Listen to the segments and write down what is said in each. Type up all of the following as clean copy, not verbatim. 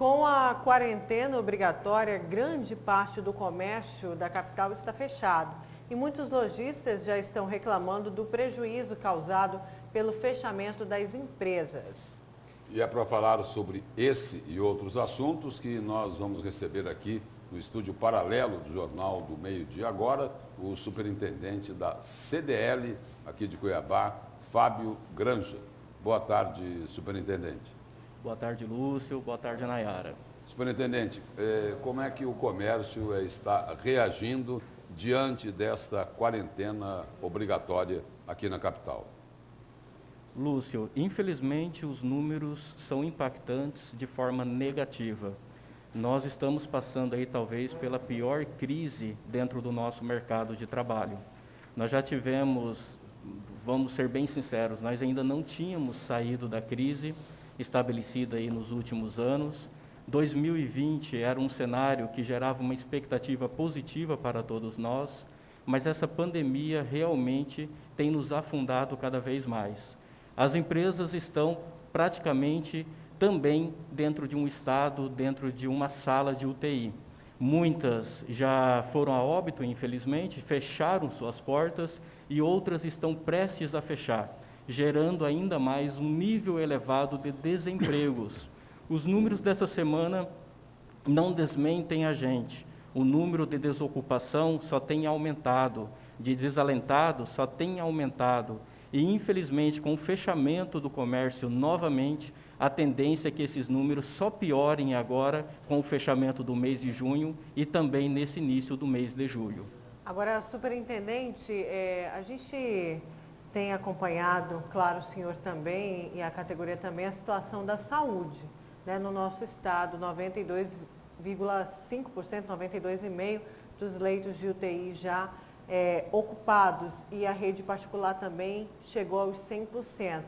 Com a quarentena obrigatória, grande parte do comércio da capital está fechado e muitos lojistas já estão reclamando do prejuízo causado pelo fechamento das empresas. E é para falar sobre esse e outros assuntos que nós vamos receber aqui no estúdio paralelo do Jornal do Meio-Dia agora, o superintendente da CDL aqui de Cuiabá, Fábio Granja. Boa tarde, superintendente. Boa tarde, Lúcio. Boa tarde, Nayara. Superintendente, como é que o comércio está reagindo diante desta quarentena obrigatória aqui na capital? Lúcio, infelizmente os números são impactantes de forma negativa. Nós estamos passando aí talvez pela pior crise dentro do nosso mercado de trabalho. Nós já tivemos, vamos ser bem sinceros, nós ainda não tínhamos saído da crise estabelecida aí nos últimos anos. 2020 era um cenário que gerava uma expectativa positiva para todos nós, mas essa pandemia realmente tem nos afundado cada vez mais. As empresas estão praticamente também dentro de um estado, dentro de uma sala de UTI. Muitas já foram a óbito, infelizmente, fecharam suas portas e outras estão prestes a fechar, gerando ainda mais um nível elevado de desempregos. Os números dessa semana não desmentem a gente. O número de desocupação só tem aumentado, de desalentados só tem aumentado. E, infelizmente, com o fechamento do comércio novamente, a tendência é que esses números só piorem agora com o fechamento do mês de junho e também nesse início do mês de julho. Agora, superintendente, a gente tem acompanhado, claro, o senhor também e a categoria também, a situação da saúde, né, no nosso estado. 92,5%, 92,5% dos leitos de UTI já ocupados e a rede particular também chegou aos 100%.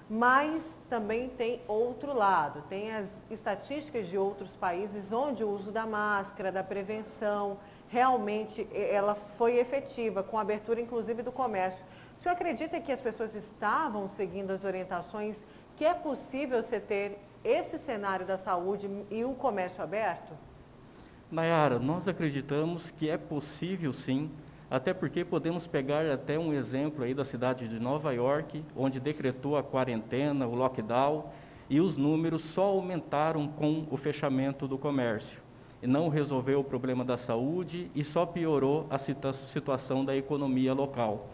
Mas também tem outro lado, tem as estatísticas de outros países onde o uso da máscara, da prevenção, realmente ela foi efetiva, com a abertura inclusive do comércio. O senhor acredita que as pessoas estavam seguindo as orientações, que é possível você ter esse cenário da saúde e o comércio aberto? Nayara, nós acreditamos que é possível sim, até porque podemos pegar até um exemplo aí da cidade de Nova York, onde decretou a quarentena, o lockdown, e os números só aumentaram com o fechamento do comércio. E não resolveu o problema da saúde e só piorou a situação da economia local.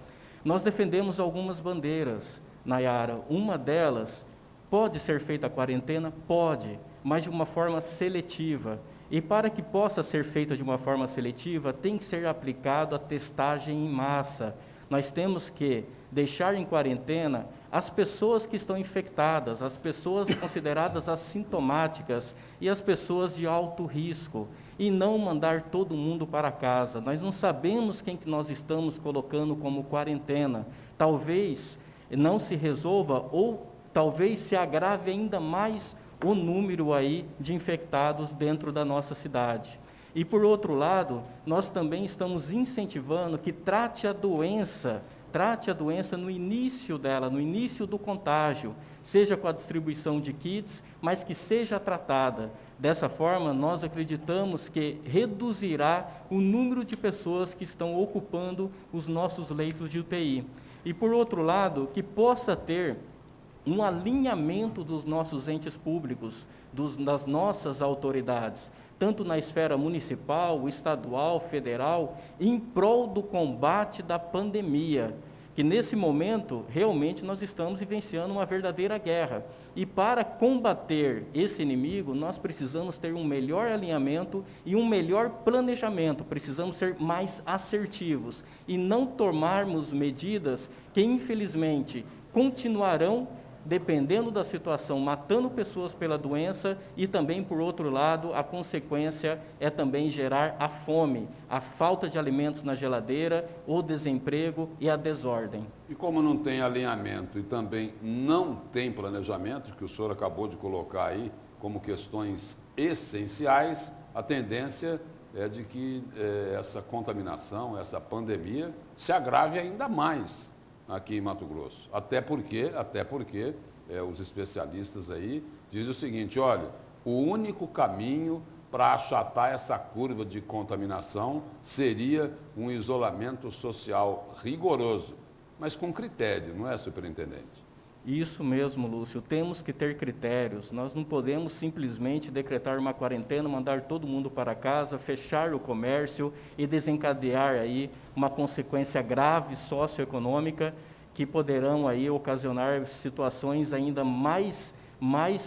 Nós defendemos algumas bandeiras, Nayara. Uma delas, pode ser feita a quarentena? Pode, mas de uma forma seletiva. E para que possa ser feita de uma forma seletiva, tem que ser aplicado a testagem em massa. Nós temos que deixar em quarentena as pessoas que estão infectadas, as pessoas consideradas assintomáticas e as pessoas de alto risco, e não mandar todo mundo para casa. Nós não sabemos quem que nós estamos colocando como quarentena. Talvez não se resolva ou talvez se agrave ainda mais o número aí de infectados dentro da nossa cidade. E por outro lado, nós também estamos incentivando que trate a doença no início dela, no início do contágio, seja com a distribuição de kits, mas que seja tratada. Dessa forma, nós acreditamos que reduzirá o número de pessoas que estão ocupando os nossos leitos de UTI. E por outro lado, que possa ter um alinhamento dos nossos entes públicos, das nossas autoridades, tanto na esfera municipal, estadual, federal, em prol do combate da pandemia, que nesse momento, realmente, nós estamos vivenciando uma verdadeira guerra. E para combater esse inimigo, nós precisamos ter um melhor alinhamento e um melhor planejamento, precisamos ser mais assertivos e não tomarmos medidas que, infelizmente, continuarão dependendo da situação, matando pessoas pela doença e também, por outro lado, a consequência é também gerar a fome, a falta de alimentos na geladeira, o desemprego e a desordem. E como não tem alinhamento e também não tem planejamento, que o senhor acabou de colocar aí como questões essenciais, a tendência é de que essa contaminação, essa pandemia, se agrave ainda mais aqui em Mato Grosso. Até porque os especialistas aí dizem o seguinte: olha, o único caminho para achatar essa curva de contaminação seria um isolamento social rigoroso, mas com critério, não é, superintendente? Isso mesmo, Lúcio. Temos que ter critérios. Nós não podemos simplesmente decretar uma quarentena, mandar todo mundo para casa, fechar o comércio e desencadear aí uma consequência grave socioeconômica que poderão aí ocasionar situações ainda mais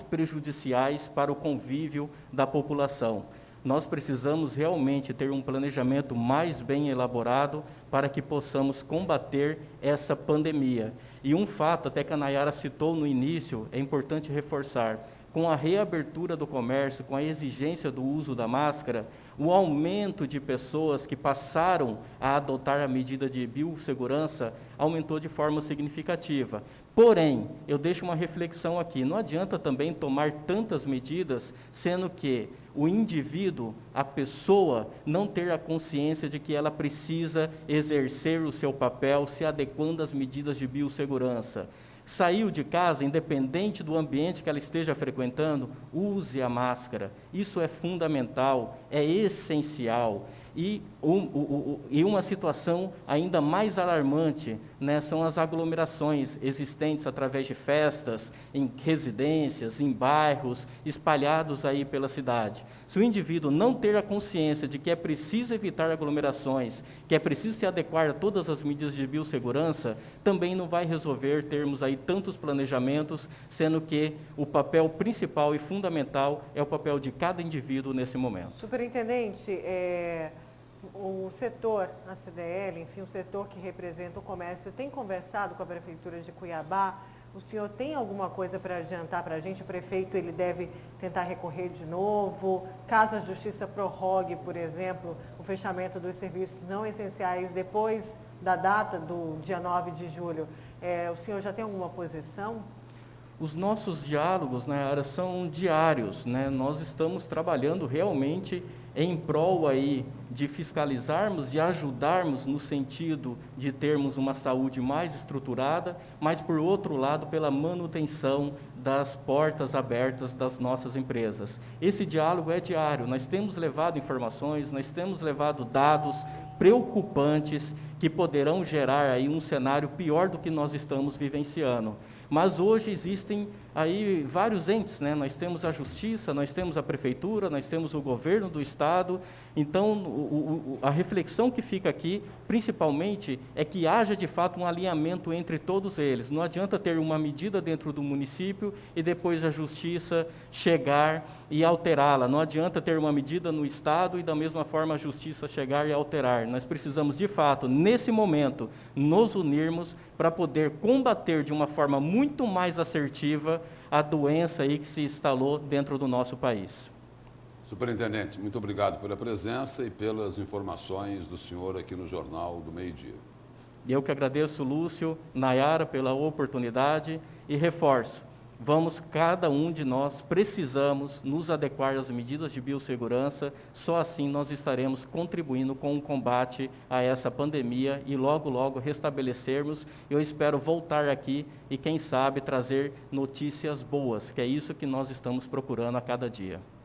prejudiciais para o convívio da população. Nós precisamos realmente ter um planejamento mais bem elaborado para que possamos combater essa pandemia. E um fato, até que a Nayara citou no início, é importante reforçar: com a reabertura do comércio, com a exigência do uso da máscara, o aumento de pessoas que passaram a adotar a medida de biossegurança aumentou de forma significativa. Porém, eu deixo uma reflexão aqui: não adianta também tomar tantas medidas, sendo que o indivíduo, a pessoa, não ter a consciência de que ela precisa exercer o seu papel, se adequando às medidas de biossegurança. Saiu de casa, independente do ambiente que ela esteja frequentando, use a máscara. Isso é fundamental, é essencial. E uma situação ainda mais alarmante, né, são as aglomerações existentes através de festas, em residências, em bairros, espalhados aí pela cidade. Se o indivíduo não ter a consciência de que é preciso evitar aglomerações, que é preciso se adequar a todas as medidas de biossegurança, também não vai resolver termos aí tantos planejamentos, sendo que o papel principal e fundamental é o papel de cada indivíduo nesse momento. Superintendente, o setor, a CDL, enfim, o setor que representa o comércio, tem conversado com a Prefeitura de Cuiabá? O senhor tem alguma coisa para adiantar para a gente? O prefeito ele deve tentar recorrer de novo? Caso a Justiça prorrogue, por exemplo, o fechamento dos serviços não essenciais depois da data do dia 9 de julho, o senhor já tem alguma posição? Os nossos diálogos, Nayara, são diários, né? Nós estamos trabalhando realmente em prol aí de fiscalizarmos, de ajudarmos no sentido de termos uma saúde mais estruturada, mas por outro lado pela manutenção das portas abertas das nossas empresas. Esse diálogo é diário, nós temos levado informações, nós temos levado dados preocupantes que poderão gerar aí um cenário pior do que nós estamos vivenciando. Mas hoje existem aí vários entes, né? Nós temos a Justiça, nós temos a Prefeitura, nós temos o Governo do Estado. Então, a reflexão que fica aqui, principalmente, é que haja de fato um alinhamento entre todos eles. Não adianta ter uma medida dentro do município e depois a Justiça chegar e alterá-la. Não adianta ter uma medida no Estado e da mesma forma a Justiça chegar e alterar. Nós precisamos, de fato, nesse momento, nos unirmos para poder combater de uma forma muito mais assertiva a doença aí que se instalou dentro do nosso país. Superintendente, muito obrigado pela presença e pelas informações do senhor aqui no Jornal do Meio-Dia. Eu que agradeço, Lúcio, Nayara, pela oportunidade e reforço. Cada um de nós precisamos nos adequar às medidas de biossegurança, só assim nós estaremos contribuindo com o combate a essa pandemia e logo, logo restabelecermos. Eu espero voltar aqui e, quem sabe, trazer notícias boas, que é isso que nós estamos procurando a cada dia.